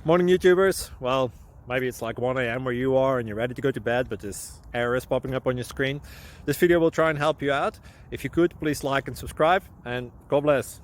Morning YouTubers. Well, maybe it's like 1 a.m. where you are and you're ready to go to bed, but this error is popping up on your screen. This video will try and help you out. If you could, please like and subscribe, and God bless.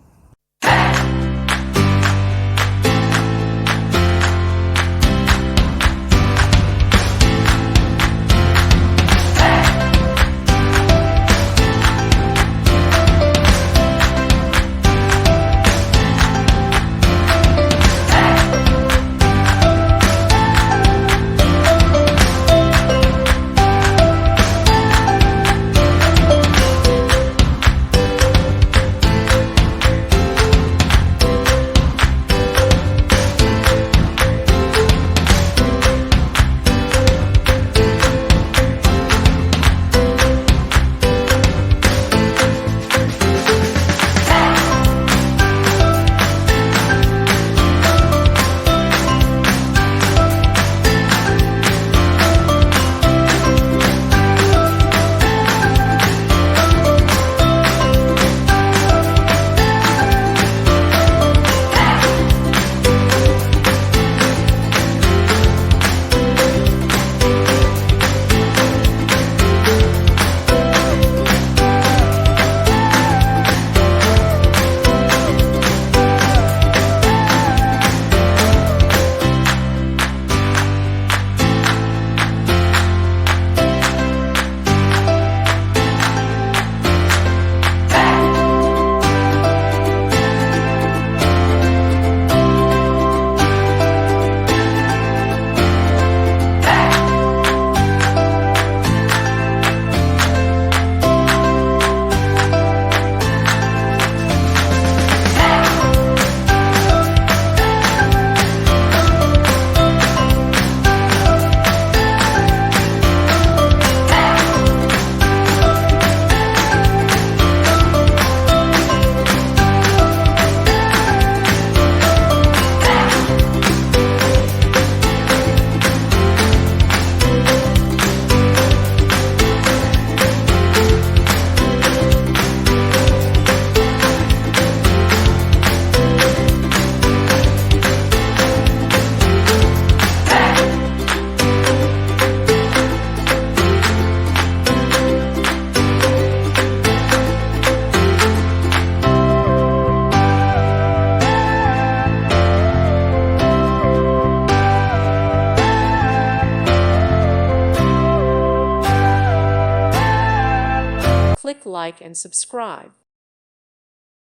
Click like and subscribe.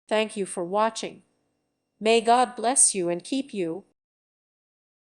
Thank you for watching. May God bless you and keep you.